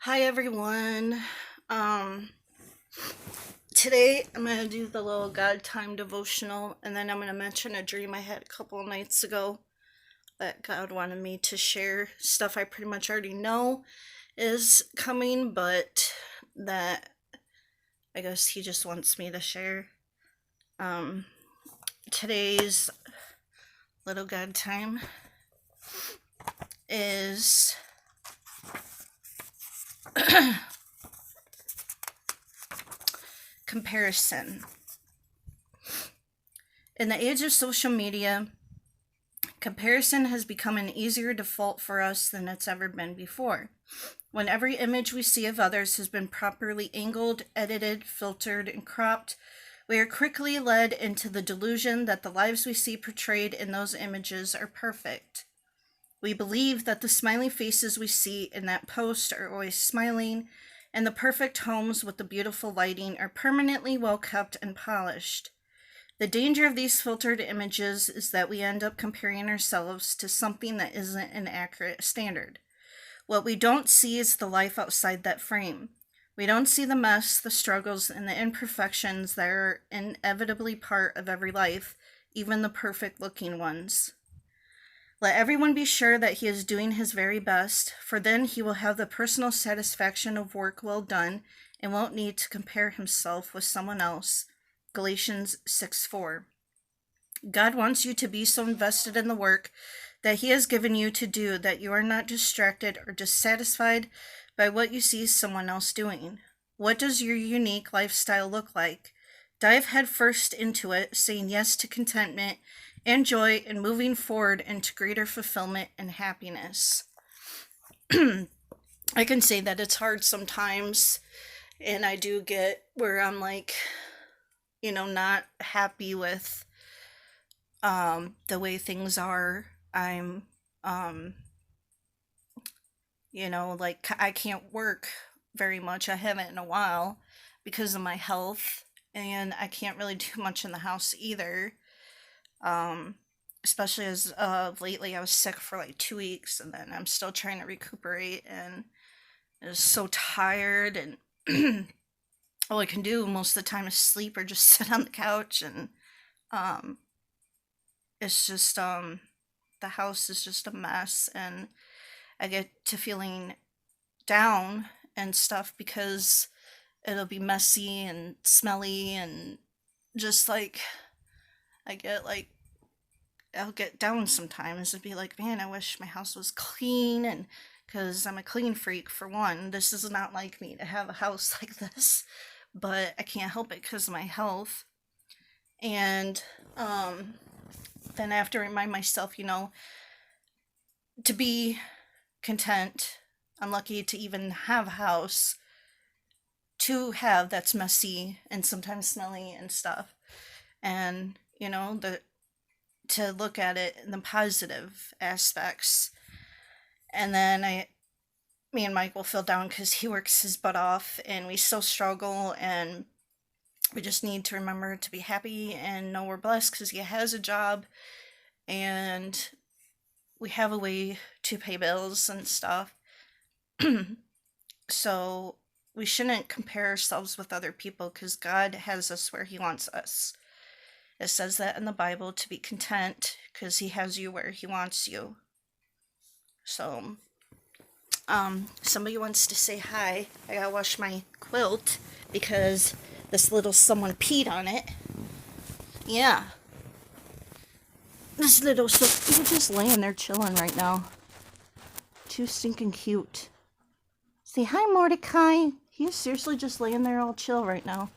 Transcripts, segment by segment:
Hi everyone. Um Today I'm going to do the little God time devotional, and then I'm going to mention a dream I had a couple of nights ago that God wanted me to share. Stuff I pretty much already know is coming, but that I guess he just wants me to share. Um Today's little God time is comparison. In the age of social media, comparison has become an easier default for us than it's ever been before. When every image we see of others has been properly angled, edited, filtered, and cropped, we are quickly led into the delusion that the lives we see portrayed in those images are perfect. We believe that the smiley faces we see in that post are always smiling, and the perfect homes with the beautiful lighting are permanently well kept and polished. The danger of these filtered images is that we end up comparing ourselves to something that isn't an accurate standard. What we don't see is the life outside that frame. We don't see the mess, the struggles, and the imperfections that are inevitably part of every life, even the perfect looking ones. Let everyone be sure that he is doing his very best, for then he will have the personal satisfaction of work well done and won't need to compare himself with someone else. Galatians 6:4. God wants you to be so invested in the work that he has given you to do that you are not distracted or dissatisfied by what you see someone else doing. What does your unique lifestyle look like? Dive headfirst into it, saying yes to contentment and joy and moving forward into greater fulfillment and happiness. I can say that it's hard sometimes, and I do get where I'm like, not happy with the way things are. I'm um like I can't work very much. I haven't in a while because of my health, and I can't really do much in the house either. Um Especially as lately I was sick for like 2 weeks, and then I'm still trying to recuperate, and I was so tired, and all I can do most of the time is sleep or just sit on the couch, and um it's just the house is just a mess, and I get to feeling down and stuff because it'll be messy and smelly, and just like I get like I'll get down sometimes and be like, man, I wish my house was clean, and because I'm a clean freak for one. This is not like me to have a house like this, but I can't help it because of my health. And um then I have to remind myself, to be content. I'm lucky to even have a house to have that's messy and sometimes smelly and stuff. And, the to look at it in the positive aspects. And then me and Mike will feel down because he works his butt off and we still struggle, and we just need to remember to be happy and know we're blessed because he has a job, and we have a way to pay bills and stuff. So we shouldn't compare ourselves with other people because God has us where he wants us. It says that in the Bible, to be content because he has you where he wants you. So, somebody wants to say hi. I gotta wash my quilt because this little someone peed on it. Yeah, this little so you're just laying there chilling right now. Too stinking cute. Say hi, Mordecai. He's seriously just laying there all chill right now.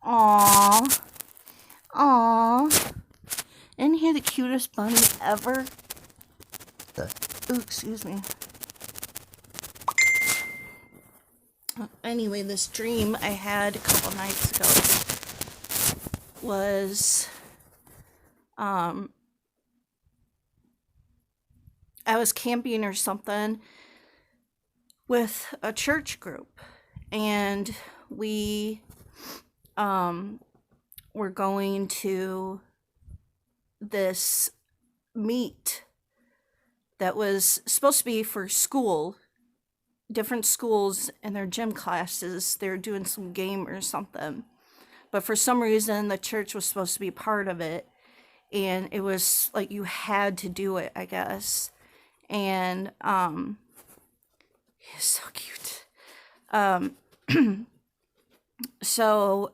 Aww. Aww. Isn't he the cutest bunny ever? Ooh, excuse me. Anyway, this dream I had a couple nights ago was um I was camping or something with a church group, and we um were going to this meet that was supposed to be for school different schools in their gym classes. They were doing some game or something. But for some reason, the church was supposed to be part of it. And it was like you had to do it, I guess. And he's so cute. Um, so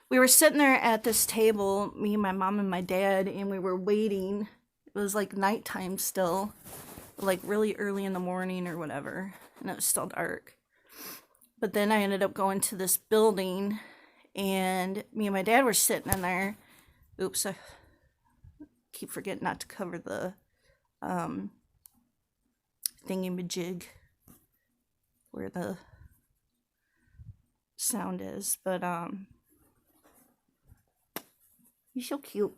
we were sitting there at this table, me, my mom, and my dad, and we were waiting. It was like nighttime still, like really early in the morning or whatever, and it was still dark. But then I ended up going to this building, and me and my dad were sitting in there. Oops, I keep forgetting not to cover the thingy-majig where the sound is. But he's so cute.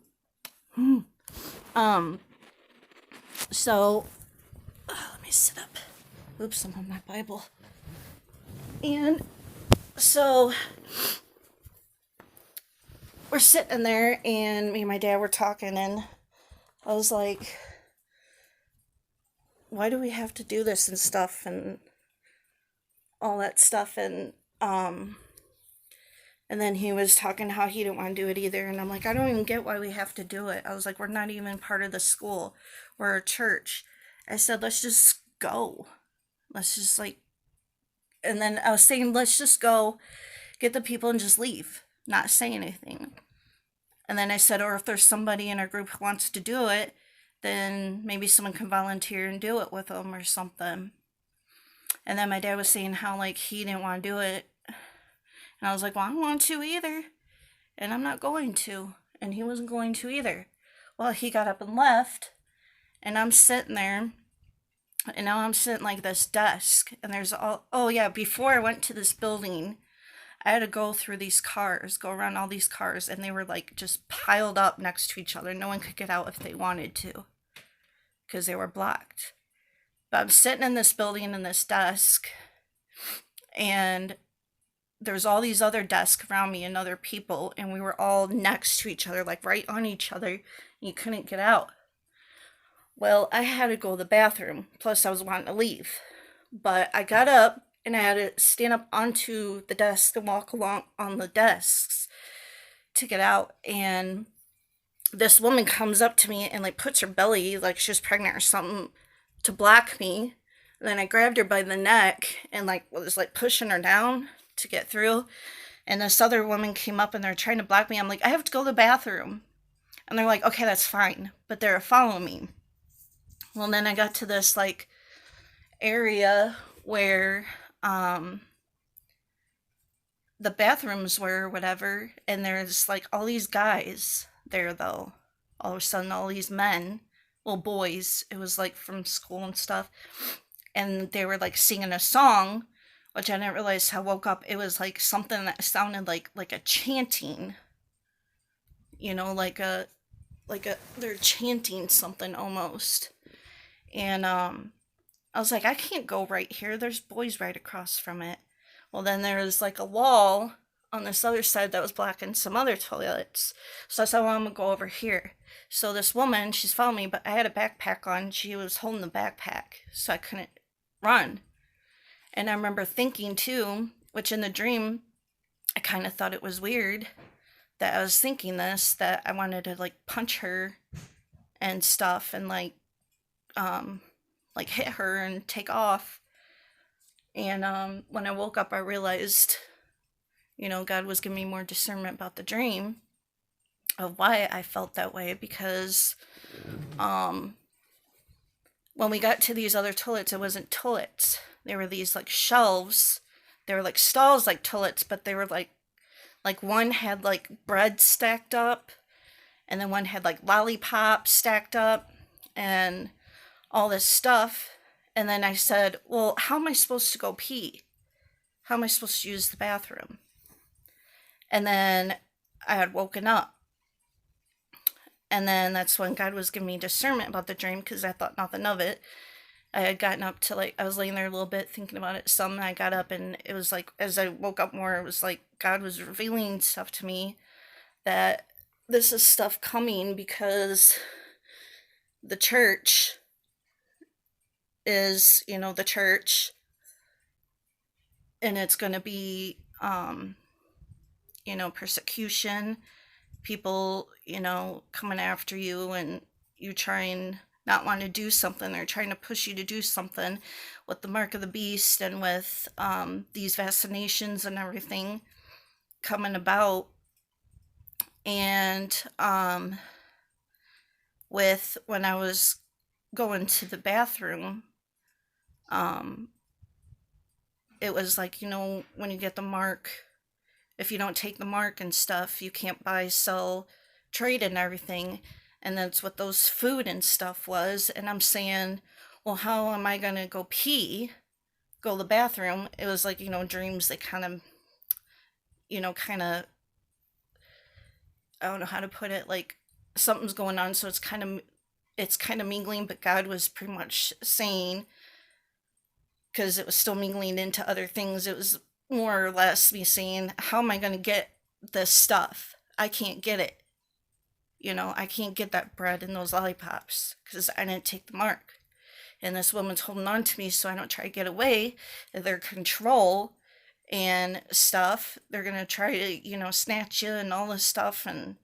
So let me sit up. Oops, I'm on my Bible. And so we're sitting there, and me and my dad were talking, and I was like, why do we have to do this and stuff and all that stuff? And then he was talking how he didn't want to do it either. And I'm like, I don't even get why we have to do it. I was like, we're not even part of the school. We're a church. I said, let's just go. Let's just and then I was saying, let's just go get the people and just leave, not say anything. And then I said, or if there's somebody in our group who wants to do it, then maybe someone can volunteer and do it with them or something. And then my dad was saying how he didn't want to do it. And I was like, well, I don't want to either. And I'm not going to. And he wasn't going to either. Well, he got up and left. And I'm sitting there. And now I'm sitting like this desk. And there's before I went to this building, I had to go through these cars, go around all these cars. And they were just piled up next to each other. No one could get out if they wanted to, because they were blocked. But I'm sitting in this building in this desk. And there's all these other desks around me and other people, and we were all next to each other, right on each other, and you couldn't get out. Well, I had to go to the bathroom, plus I was wanting to leave. But I got up, and I had to stand up onto the desk and walk along on the desks to get out, and this woman comes up to me and puts her belly, like she was pregnant or something, to block me. And then I grabbed her by the neck and was pushing her down to get through. And this other woman came up and they're trying to block me. I'm like, I have to go to the bathroom. And they're like, okay, that's fine. But they're following me. Well, then I got to this area where the bathrooms were, whatever. And there's all these guys there though. All of a sudden, all these men, well, boys, it was from school and stuff. And they were singing a song, which I didn't realize how I woke up. It was something that sounded like a chanting, they're chanting something almost. And I was like, I can't go right here. There's boys right across from it. Well, then there was a wall on this other side that was blocking some other toilets. So I said, well, I'm gonna go over here. So this woman, she's following me, but I had a backpack on. She was holding the backpack, so I couldn't run. And I remember thinking too, which in the dream, I kind of thought it was weird that I was thinking this, that I wanted to punch her and stuff and hit her and take off. And when I woke up, I realized, God was giving me more discernment about the dream of why I felt that way, because when we got to these other toilets, it wasn't toilets. They were these shelves. They were stalls like toilets, but they were one had bread stacked up, and then one had lollipops stacked up and all this stuff. And then I said, well, how am I supposed to go pee? How am I supposed to use the bathroom? And then I had woken up. And then that's when God was giving me discernment about the dream, because I thought nothing of it. I had gotten up to I was laying there a little bit thinking about it some, and I got up, and it was as I woke up more, it was God was revealing stuff to me, that this is stuff coming because the church is, the church, and it's going to be, persecution, people, coming after you, and you trying not want to do something. They're trying to push you to do something with the mark of the beast and with these vaccinations and everything coming about. And with when I was going to the bathroom, um, it was like, when you get the mark, if you don't take the mark and stuff, you can't buy, sell, trade, and everything. And that's what those food and stuff was. And I'm saying, well, how am I going to go pee, go to the bathroom? It was like, dreams, they kind of, I don't know how to put it, like something's going on. So it's kind of mingling, but God was pretty much saying, because it was still mingling into other things, it was more or less me saying, how am I going to get this stuff? I can't get it. I can't get that bread and those lollipops because I didn't take the mark. And this woman's holding on to me so I don't try to get away. Their control and stuff. They're going to try to, snatch you and all this stuff. And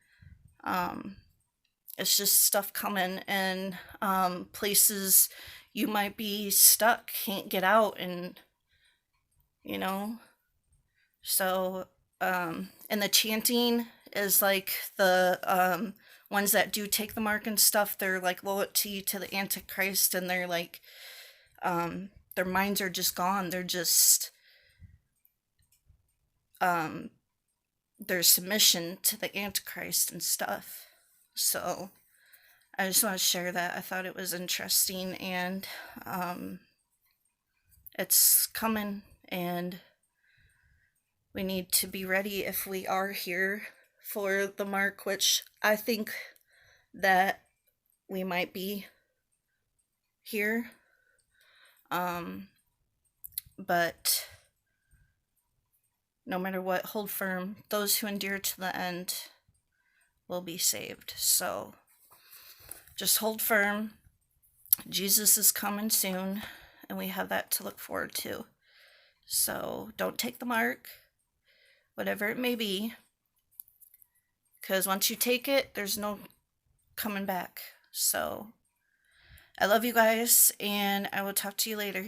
it's just stuff coming, and places you might be stuck, can't get out, and, you know, so, and the chanting is like the ones that do take the mark and stuff, they're like loyalty to the Antichrist, and they're like, their minds are just gone. They're just, um, their submission to the Antichrist and stuff. So, I just want to share that. I thought it was interesting, and it's coming, and we need to be ready if we are here for the mark, which I think that we might be here. But no matter what, hold firm. Those who endure to the end will be saved. So just hold firm. Jesus is coming soon, and we have that to look forward to. So don't take the mark, whatever it may be, because once you take it, there's no coming back. So I love you guys, and I will talk to you later.